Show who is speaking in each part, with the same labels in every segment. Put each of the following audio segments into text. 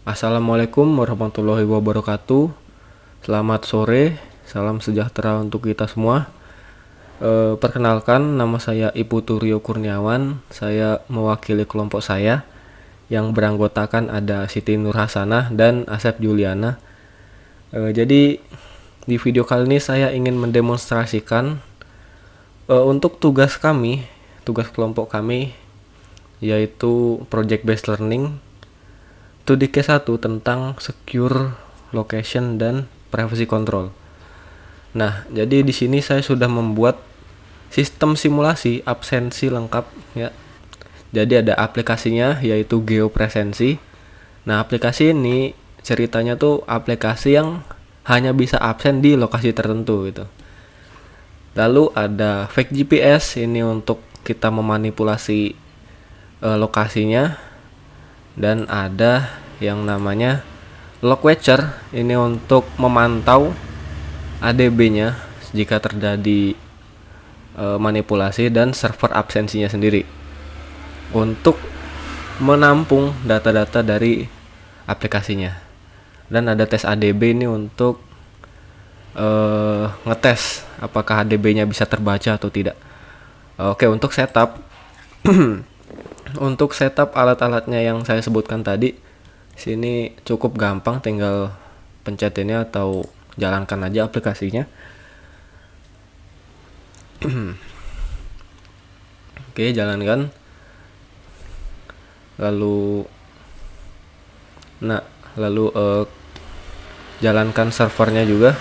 Speaker 1: Assalamualaikum warahmatullahi wabarakatuh. Selamat sore, salam sejahtera untuk kita semua. Perkenalkan, nama saya Iputu Turio Kurniawan. Saya mewakili kelompok saya yang beranggotakan ada Siti Nurhasanah dan Asep Juliana. Jadi di video kali ini saya ingin mendemonstrasikan untuk tugas kelompok kami, yaitu Project Based Learning 2DK1 tentang Secure Location dan Privacy Control. Nah, jadi di sini saya sudah membuat sistem simulasi absensi lengkap ya. Jadi ada aplikasinya yaitu GeoPresensi. Nah, aplikasi ini ceritanya tuh aplikasi yang hanya bisa absen di lokasi tertentu gitu. Lalu ada Fake GPS, ini untuk kita memanipulasi lokasinya, dan ada yang namanya Log Watcher, ini untuk memantau ADB-nya jika terjadi manipulasi, dan server absensinya sendiri untuk menampung data-data dari aplikasinya. Dan ada tes ADB ini untuk ngetes apakah ADB-nya bisa terbaca atau tidak. Oke, untuk setup untuk setup alat-alatnya yang saya sebutkan tadi, sini cukup gampang, tinggal pencet ini atau jalankan aja aplikasinya. Oke, jalankan. Lalu jalankan servernya juga.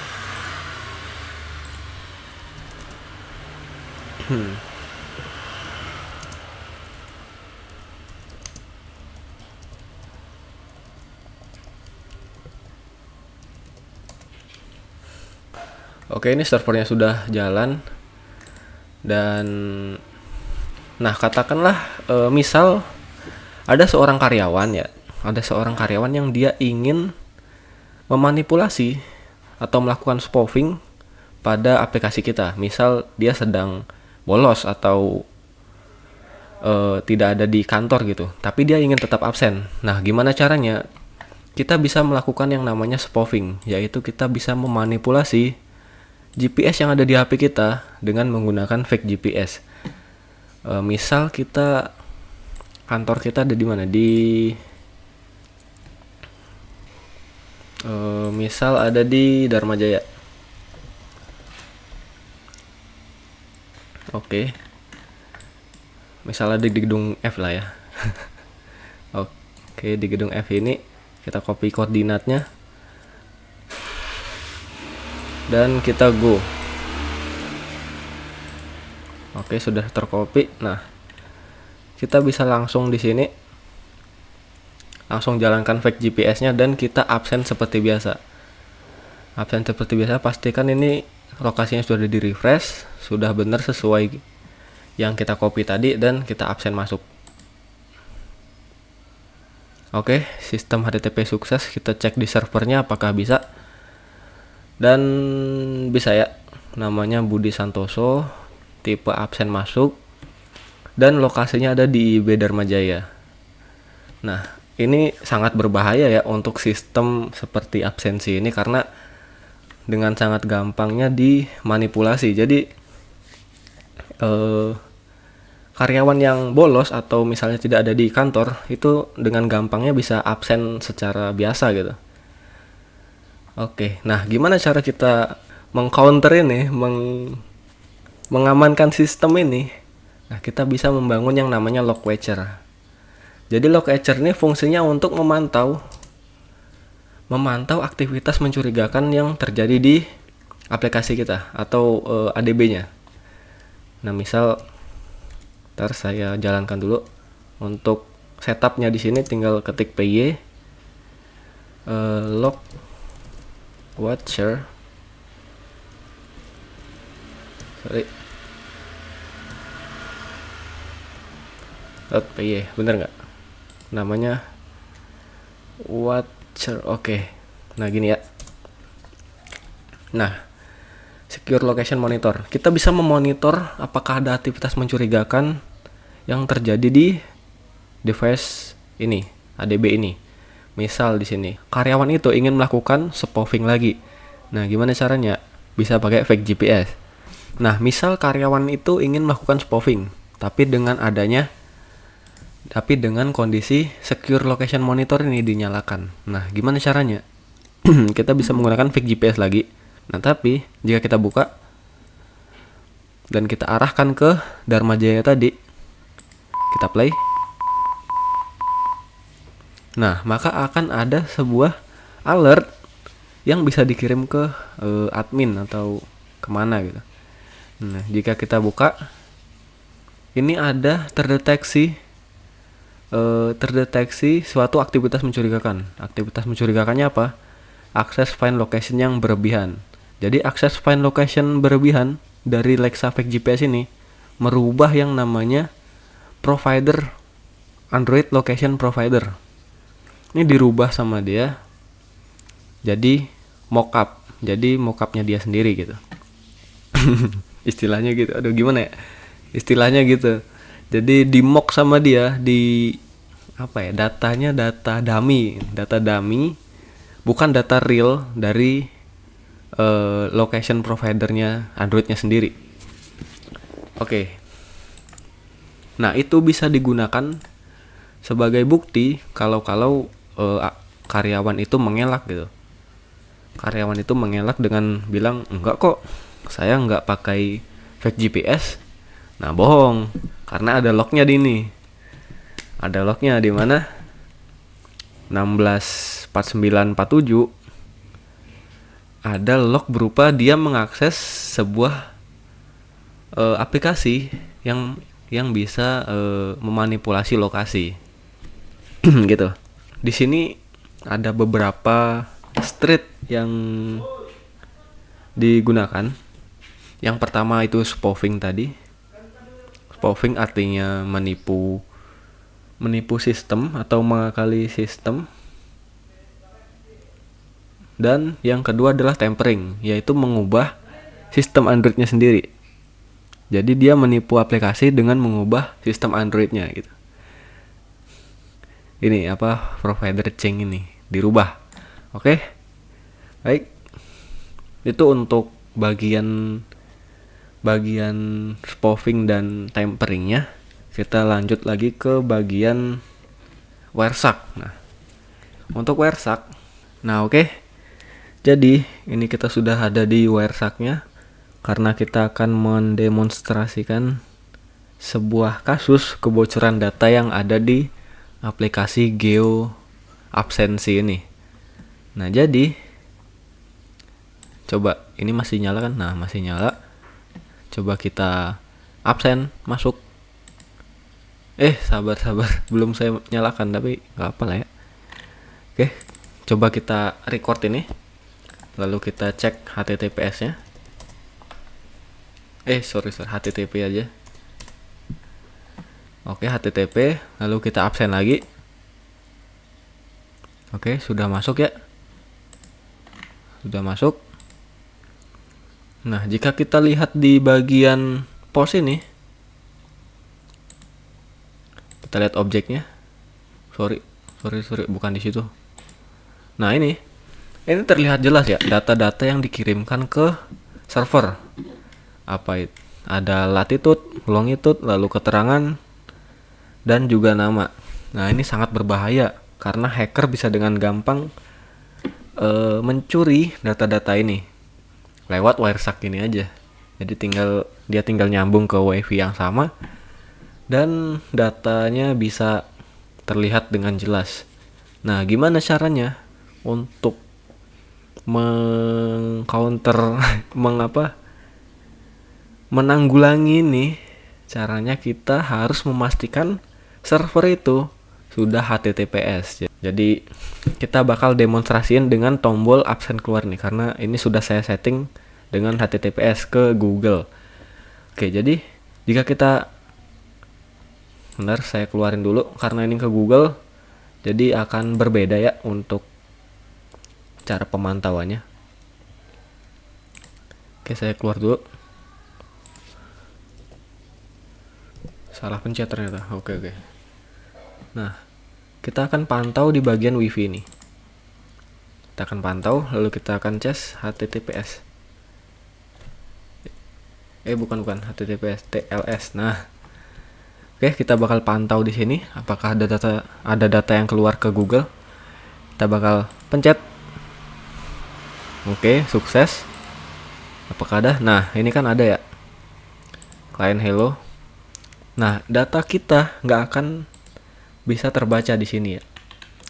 Speaker 1: Oke, ini servernya sudah jalan. Dan nah, katakanlah misal ada seorang karyawan yang dia ingin memanipulasi atau melakukan spoofing pada aplikasi kita. Misal dia sedang bolos atau tidak ada di kantor gitu, tapi dia ingin tetap absen. Nah, gimana caranya? Kita bisa melakukan yang namanya spoofing, yaitu kita bisa memanipulasi GPS yang ada di HP kita dengan menggunakan fake GPS. Misal kantor kita ada di mana? Misal ada di Dharma Jaya. Oke. Misal ada di gedung F lah ya. Oke, di gedung F ini kita copy koordinatnya dan kita go. Oke, sudah tercopy. Nah, kita bisa langsung di sini langsung jalankan fake GPS-nya dan kita absen seperti biasa. Pastikan ini lokasinya sudah di refresh, sudah benar sesuai yang kita copy tadi, dan kita absen masuk. Oke, sistem HTTP sukses. Kita cek di servernya apakah bisa. Dan bisa ya, namanya Budi Santoso, tipe absen masuk, dan lokasinya ada di IB Dharma Jaya. Nah, ini sangat berbahaya ya untuk sistem seperti absensi ini, karena dengan sangat gampangnya dimanipulasi. Jadi karyawan yang bolos atau misalnya tidak ada di kantor itu dengan gampangnya bisa absen secara biasa gitu. Oke, nah gimana cara kita mengcounter ini, mengamankan sistem ini? Nah, kita bisa membangun yang namanya Log Watcher. Jadi Log Watcher ini fungsinya untuk memantau aktivitas mencurigakan yang terjadi di aplikasi kita atau ADB-nya. Nah, misal ntar saya jalankan dulu. Untuk setupnya di sini tinggal ketik py log watcher .py, bener nggak namanya? Watcher. Oke. Nah, gini ya. Nah, Secure Location Monitor, kita bisa memonitor apakah ada aktivitas mencurigakan yang terjadi di device ini, ADB ini. Misal di sini karyawan itu ingin melakukan spoofing lagi. Nah, gimana caranya? Bisa pakai fake GPS. Nah, misal karyawan itu ingin melakukan spoofing, tapi dengan kondisi secure location monitor ini dinyalakan. Nah, gimana caranya? Kita bisa menggunakan fake GPS lagi. Nah, tapi jika kita buka dan kita arahkan ke Dharma Jaya tadi, kita play. Nah, maka akan ada sebuah alert yang bisa dikirim ke admin atau kemana gitu. Nah, jika kita buka, ini ada terdeteksi suatu aktivitas mencurigakan. Aktivitas mencurigakannya apa? Akses find location yang berlebihan. Jadi akses find location berlebihan dari Lexa Fake GPS ini merubah yang namanya provider Android location provider. Ini dirubah sama dia jadi mockup. Jadi mockupnya dia sendiri gitu. Istilahnya gitu. Aduh, gimana ya? Istilahnya gitu. Jadi di mock sama dia, di apa ya? Datanya data dummy, bukan data real dari location providernya Androidnya sendiri. Oke. Nah, itu bisa digunakan sebagai bukti kalau karyawan itu mengelak gitu. Karyawan itu mengelak dengan bilang, enggak kok, saya enggak pakai fake GPS. Nah, bohong, karena ada lognya di ini. Ada lognya di mana? 164947 ada log berupa dia mengakses sebuah aplikasi yang bisa memanipulasi lokasi. Gitu. Di sini ada beberapa street yang digunakan. Yang pertama itu spoofing tadi. Spoofing artinya menipu sistem atau mengakali sistem. Dan yang kedua adalah tampering, yaitu mengubah sistem Androidnya sendiri. Jadi dia menipu aplikasi dengan mengubah sistem Androidnya gitu. Ini provider change ini dirubah. Oke. Baik. Itu untuk bagian spoofing dan tamperingnya. Kita lanjut lagi ke bagian WireShark. Nah, untuk WireShark. Nah, oke. Jadi, ini kita sudah ada di WireShark-nya karena kita akan mendemonstrasikan sebuah kasus kebocoran data yang ada di aplikasi Geo Absensi ini. Nah, jadi coba ini masih nyala kan? Nah, masih nyala. Coba kita absen masuk. Sabar. Belum saya nyalakan tapi enggak apa lah ya. Oke. Coba kita record ini. Lalu kita cek HTTPS-nya. HTTP aja. Oke, HTTP, lalu kita absen lagi. Oke, sudah masuk ya. Sudah masuk. Nah, jika kita lihat di bagian pos ini, kita lihat objeknya. Sorry, bukan di situ. Nah, ini terlihat jelas ya, data-data yang dikirimkan ke server. Apa itu? Ada latitude, longitude, lalu keterangan, dan juga nama. Nah, ini sangat berbahaya karena hacker bisa dengan gampang mencuri data-data ini lewat WireShark ini aja. Jadi dia tinggal nyambung ke WiFi yang sama dan datanya bisa terlihat dengan jelas. Nah, gimana caranya untuk mengcounter menanggulangi ini? Caranya kita harus memastikan server itu sudah HTTPS. Jadi kita bakal demonstrasiin dengan tombol absen keluar nih, karena ini sudah saya setting dengan HTTPS ke Google. Oke, jadi jika saya keluarin dulu karena ini ke Google, jadi akan berbeda ya untuk cara pemantauannya. Oke, saya keluar dulu. Salah pencet ternyata. Oke. Nah, kita akan pantau di bagian wifi nih. Kita akan pantau, lalu kita akan cas HTTPS. Bukan HTTPS, TLS. Nah, oke, kita bakal pantau di sini apakah ada data yang keluar ke Google. Kita bakal pencet. Oke, sukses. Apakah ada? Nah, ini kan ada ya. Client hello. Nah, data kita nggak akan bisa terbaca di sini ya.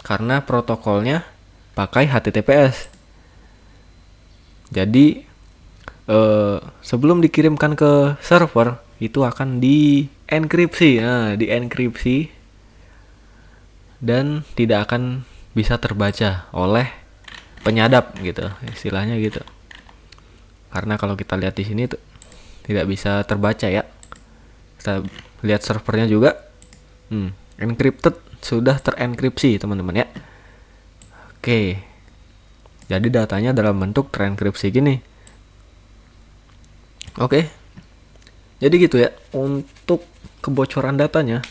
Speaker 1: Karena protokolnya pakai HTTPS. Jadi sebelum dikirimkan ke server itu akan dienkripsi. Nah, dienkripsi dan tidak akan bisa terbaca oleh penyadap gitu, istilahnya gitu. Karena kalau kita lihat di sini tuh tidak bisa terbaca ya. Kita lihat servernya juga encrypted, sudah terenkripsi teman-teman ya. Oke. Jadi datanya dalam bentuk terenkripsi gini. Oke. Jadi gitu ya. Untuk kebocoran datanya,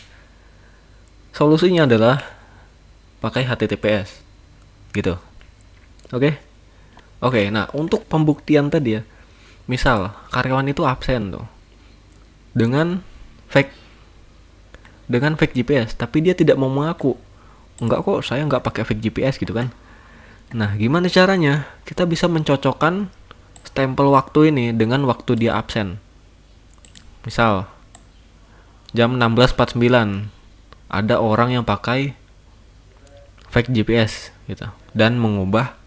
Speaker 1: solusinya adalah pakai HTTPS. Gitu. Oke, nah untuk pembuktian tadi ya. Misal karyawan itu absen tuh. Dengan fake GPS, tapi dia tidak mau mengaku. Enggak kok, saya enggak pakai fake GPS gitu kan. Nah, gimana caranya? Kita bisa mencocokkan stempel waktu ini dengan waktu dia absen. Misal jam 16.49 ada orang yang pakai fake GPS gitu dan mengubah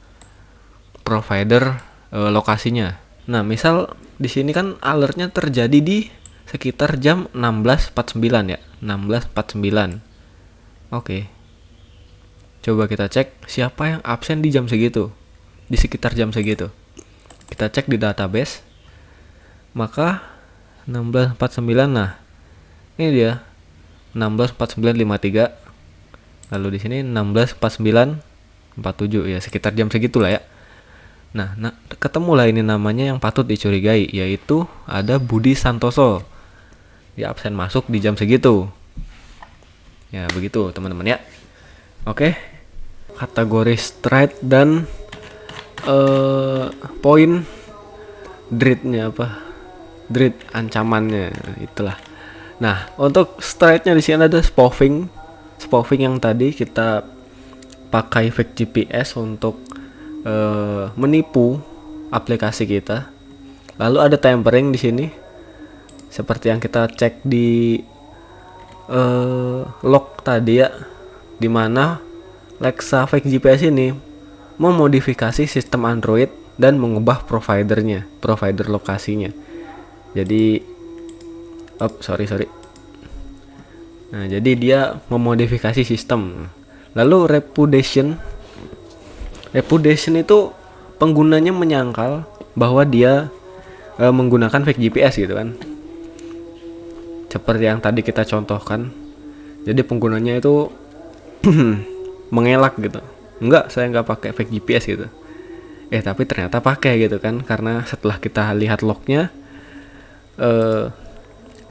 Speaker 1: provider lokasinya. Nah, misal di sini kan alertnya terjadi di sekitar jam 16.49 ya. 16.49. Oke. Coba kita cek siapa yang absen di jam segitu. Di sekitar jam segitu. Kita cek di database. Maka 16.49, nah ini dia 16.49.53. Lalu di sini 16.49.47 ya, sekitar jam segitulah ya. Nah, ketemulah ini namanya yang patut dicurigai, yaitu ada Budi Santoso. Dia absen masuk di jam segitu. Ya begitu teman-teman ya. Oke. Kategori straight dan poin dreadnya apa? Dread ancamannya itulah. Nah, untuk straight-nya di sini ada spoofing. Spoofing yang tadi kita pakai fake GPS untuk menipu aplikasi kita. Lalu ada tampering di sini. Seperti yang kita cek di log tadi ya, dimana Lexa fake GPS ini memodifikasi sistem Android dan mengubah provider lokasinya. Jadi sorry. Nah, jadi dia memodifikasi sistem. Lalu repudiation itu penggunanya menyangkal bahwa dia menggunakan fake GPS gitu kan. Seperti yang tadi kita contohkan. Jadi penggunanya itu mengelak gitu. Enggak, saya enggak pakai fake GPS gitu. Tapi ternyata pakai gitu kan, karena setelah kita lihat lognya,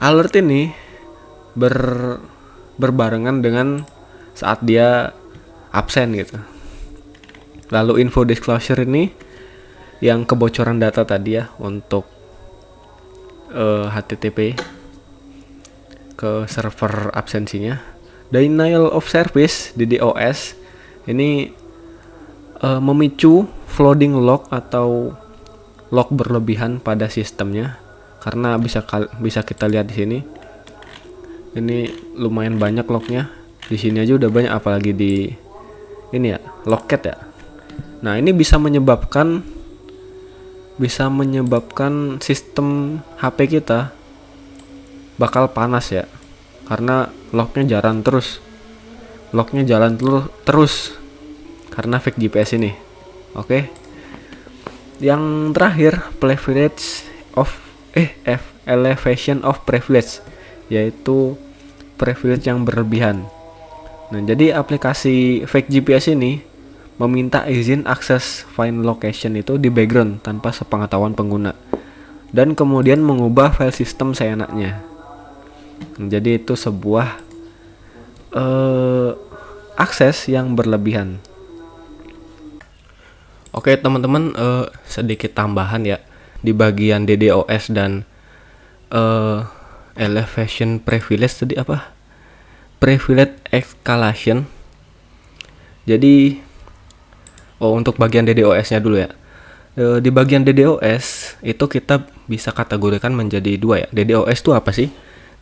Speaker 1: alert ini berbarengan dengan saat dia absen gitu. Lalu info disclosure ini yang kebocoran data tadi ya, untuk HTTP ke server absensinya. Denial of service DDoS ini memicu flooding log atau log berlebihan pada sistemnya, karena bisa kita lihat di sini. Ini lumayan banyak lognya. Di sini aja udah banyak, apalagi di ini ya, Logcat ya. Nah, ini bisa menyebabkan sistem HP kita bakal panas ya, karena lognya jalan terus karena fake GPS ini. Oke. Yang terakhir, elevation of privilege, yaitu privilege yang berlebihan. Nah, jadi aplikasi fake GPS ini meminta izin akses find location itu di background tanpa sepengetahuan pengguna, dan kemudian mengubah file sistem seenaknya. Jadi itu sebuah akses yang berlebihan. Oke teman-teman, sedikit tambahan ya di bagian DDoS dan elevation privilege tadi apa? Privilege escalation. Jadi untuk bagian DDoS-nya dulu ya. Di bagian DDoS itu kita bisa kategorikan menjadi dua ya. DDoS itu apa sih?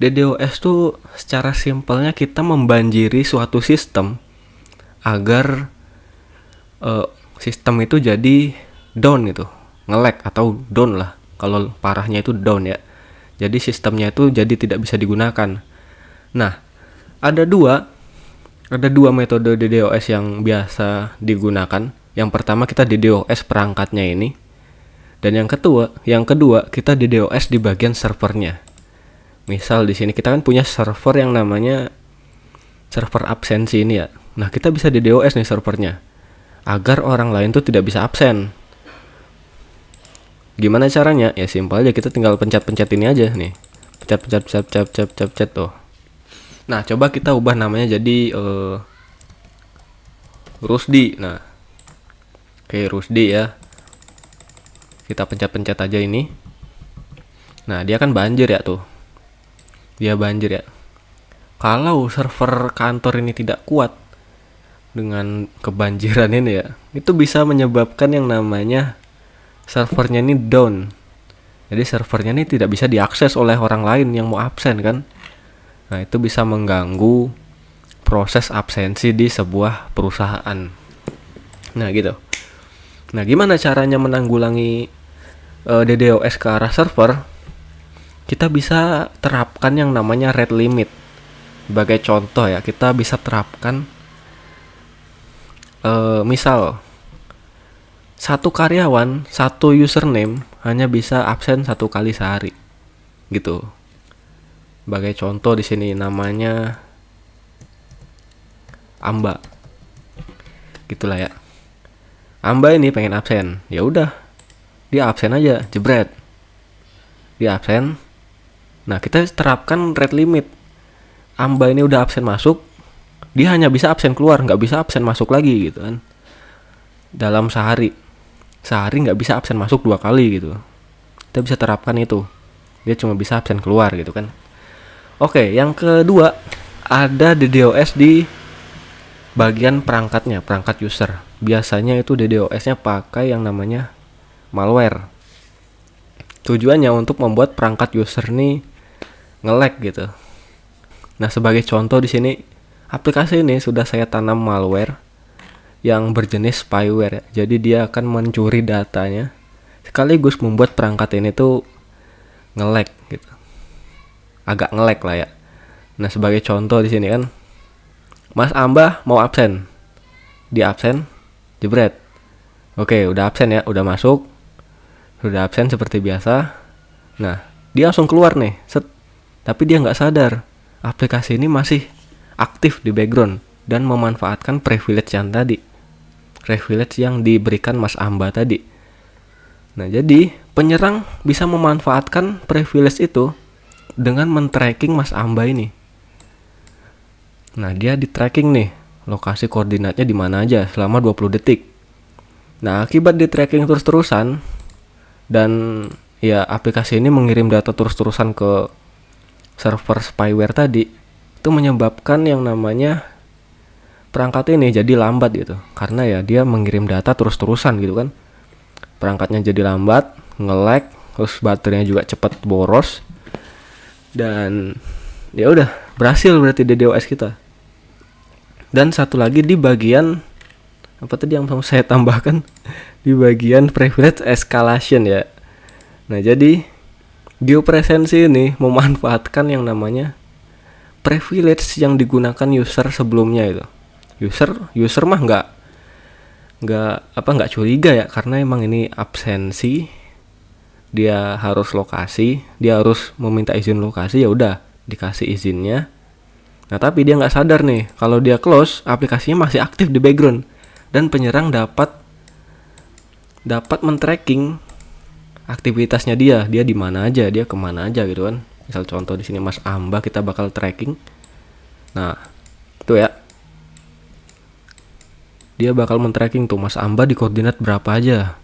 Speaker 1: DDoS itu secara simpelnya kita membanjiri suatu sistem agar sistem itu jadi down gitu, nge-lag atau down lah. Kalau parahnya itu down ya. Jadi sistemnya itu jadi tidak bisa digunakan. Nah, ada dua metode DDoS yang biasa digunakan. Yang pertama kita DDoS perangkatnya ini, dan yang kedua kita DDoS di bagian servernya. Misal di sini kita kan punya server yang namanya server absensi ini ya. Nah kita bisa DDoS nih servernya, agar orang lain tuh tidak bisa absen. Gimana caranya? Ya simpel aja, kita tinggal pencet-pencet ini aja nih, pencet tuh. Nah coba kita ubah namanya jadi Rusdi. Nah oke, Rusdi ya. Kita pencet-pencet aja ini. Nah, dia kan banjir ya tuh. Dia banjir ya. Kalau server kantor ini tidak kuat dengan kebanjiran ini ya, itu bisa menyebabkan yang namanya servernya ini down. Jadi servernya ini tidak bisa diakses oleh orang lain yang mau absen kan. Nah, itu bisa mengganggu proses absensi di sebuah perusahaan. Nah, gitu. Nah, gimana caranya menanggulangi DDoS ke arah server? Kita bisa terapkan yang namanya rate limit. Sebagai contoh ya, kita bisa terapkan misal satu karyawan, satu username hanya bisa absen 1 kali sehari. Gitu. Sebagai contoh di sini namanya Amba. Gitulah ya. Amba ini pengen absen, ya udah, dia absen aja, jebret, dia absen. Nah kita terapkan rate limit. Amba ini udah absen masuk, dia hanya bisa absen keluar, nggak bisa absen masuk lagi gitu kan. Dalam sehari nggak bisa absen masuk 2 kali gitu. Kita bisa terapkan itu, dia cuma bisa absen keluar gitu kan. Oke, yang kedua ada DDoS di bagian perangkatnya, perangkat user. Biasanya itu DDoS-nya pakai yang namanya malware. Tujuannya untuk membuat perangkat user nih nge-lag gitu. Nah, sebagai contoh di sini aplikasi ini sudah saya tanam malware yang berjenis spyware ya. Jadi dia akan mencuri datanya sekaligus membuat perangkat ini tuh nge-lag gitu. Agak nge-lag lah ya. Nah, sebagai contoh di sini kan Mas Amba mau absen. Dia absen, jebret. Oke, udah absen ya, udah masuk. Udah absen seperti biasa. Nah, dia langsung keluar nih, set. Tapi dia nggak sadar, aplikasi ini masih aktif di background dan memanfaatkan privilege yang tadi. Privilege yang diberikan Mas Amba tadi. Nah, jadi penyerang bisa memanfaatkan privilege itu dengan men-tracking Mas Amba ini. Nah, dia di tracking nih, lokasi koordinatnya di mana aja selama 20 detik. Nah, akibat di tracking terus-terusan dan ya aplikasi ini mengirim data terus-terusan ke server spyware tadi, itu menyebabkan yang namanya perangkat ini jadi lambat gitu. Karena ya dia mengirim data terus-terusan gitu kan. Perangkatnya jadi lambat, nge-lag, terus baterainya juga cepat boros. Dan ya udah, berhasil berarti DDoS kita. Dan satu lagi di bagian apa tadi yang mau saya tambahkan, di bagian privilege escalation ya. Nah, jadi geopresensi ini memanfaatkan yang namanya privilege yang digunakan user sebelumnya itu. User mah nggak curiga ya, karena emang ini absensi, dia harus lokasi, dia harus meminta izin lokasi, ya udah dikasih izinnya. Nah, tapi dia nggak sadar nih, kalau dia close, aplikasinya masih aktif di background dan penyerang dapat men-tracking aktivitasnya dia di mana aja, dia kemana aja gitu kan. Misal contoh di sini Mas Amba, kita bakal tracking. Nah, itu ya. dia bakal men-tracking tuh Mas Amba di koordinat berapa aja.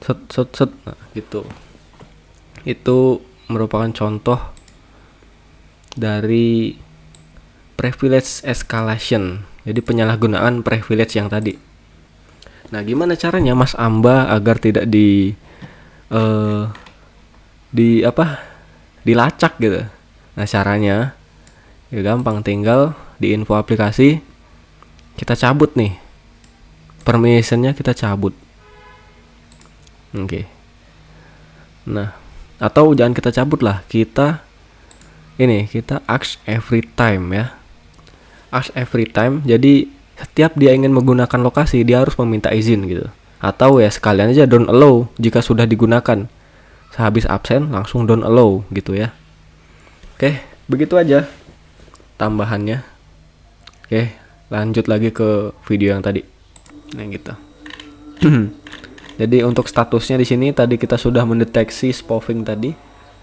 Speaker 1: Set. Nah, gitu. Itu merupakan contoh dari privilege escalation. Jadi penyalahgunaan privilege yang tadi. Nah, gimana caranya Mas Amba agar tidak dilacak gitu. Nah, caranya ya gampang, tinggal di info aplikasi kita cabut nih. Permissionnya kita cabut. Oke. Nah, atau jangan kita cabut lah, kita ask every time ya. Ask every time. Jadi setiap dia ingin menggunakan lokasi, dia harus meminta izin gitu. Atau ya sekalian aja don't allow jika sudah digunakan. Sehabis absen langsung don't allow gitu ya. Oke, begitu aja tambahannya. Oke, lanjut lagi ke video yang tadi. Nah, gitu. Jadi untuk statusnya di sini tadi kita sudah mendeteksi spoofing tadi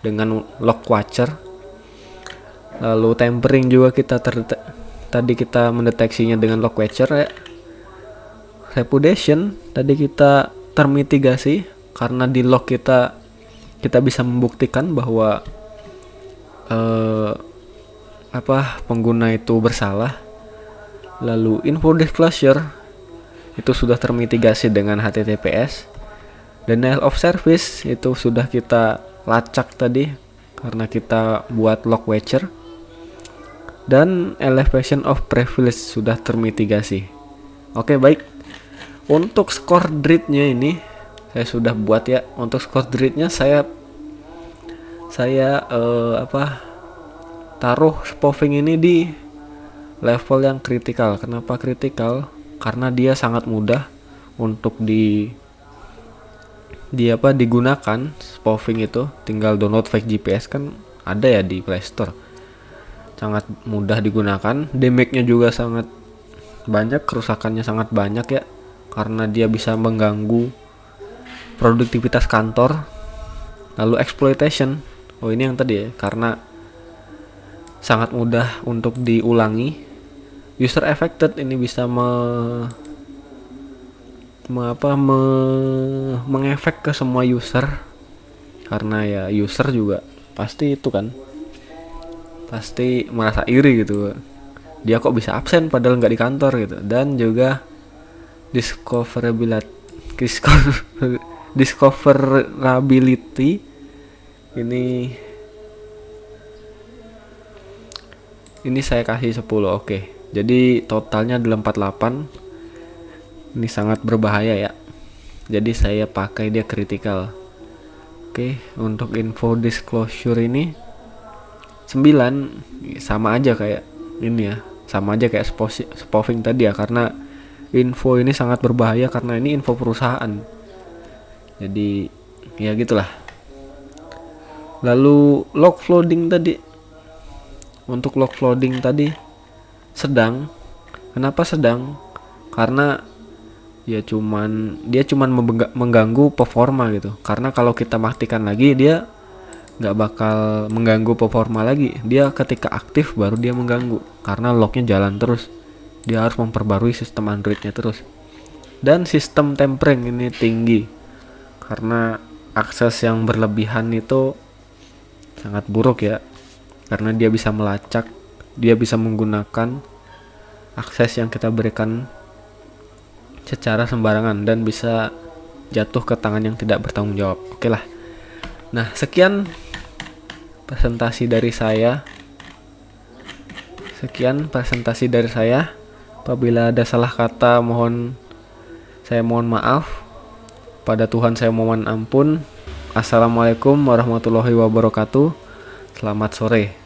Speaker 1: dengan lock watcher. Lalu tampering juga tadi kita mendeteksinya dengan lock watcher ya. Repudiation tadi kita termitigasi karena di lock kita bisa membuktikan bahwa pengguna itu bersalah. Lalu info disclosure itu sudah termitigasi dengan HTTPS. Denial of service itu sudah kita lacak tadi karena kita buat lock watcher. Dan elevation of privilege sudah termitigasi. Oke, baik. Untuk score DRIT-nya ini saya sudah buat ya. Untuk score DRIT-nya saya taruh spoofing ini di level yang kritikal. Kenapa kritikal? Karena dia sangat mudah untuk digunakan. Spoofing itu tinggal download fake GPS, kan ada ya di Play Store. Sangat mudah digunakan. Damage-nya juga sangat banyak, kerusakannya sangat banyak ya, karena dia bisa mengganggu produktivitas kantor. Lalu exploitation, ini yang tadi ya, karena sangat mudah untuk diulangi. User affected ini bisa mengefek ke semua user, karena ya user juga pasti merasa iri gitu, dia kok bisa absen padahal nggak di kantor gitu. Dan juga discoverability ini saya kasih 10. Oke. Jadi totalnya adalah 48. Ini sangat berbahaya ya. Jadi saya pakai dia kritikal. Oke, untuk info disclosure ini 9, sama aja kayak ini ya. Sama aja kayak spoofing tadi ya, karena info ini sangat berbahaya karena ini info perusahaan. Jadi ya gitulah. Lalu log flooding tadi. Untuk log flooding tadi sedang. Kenapa sedang? Karena dia cuman mengganggu performa gitu. Karena kalau kita matikan lagi, dia nggak bakal mengganggu performa lagi. Dia ketika aktif baru dia mengganggu, karena lognya jalan terus. Dia harus memperbarui sistem Androidnya terus. Dan sistem tampering ini tinggi, karena akses yang berlebihan itu sangat buruk ya. Karena dia bisa melacak, dia bisa menggunakan akses yang kita berikan secara sembarangan dan bisa jatuh ke tangan yang tidak bertanggung jawab. Oke lah. Nah, sekian presentasi dari saya. Apabila ada salah kata, saya mohon maaf. Pada Tuhan saya mohon ampun. Assalamualaikum warahmatullahi wabarakatuh. Selamat sore.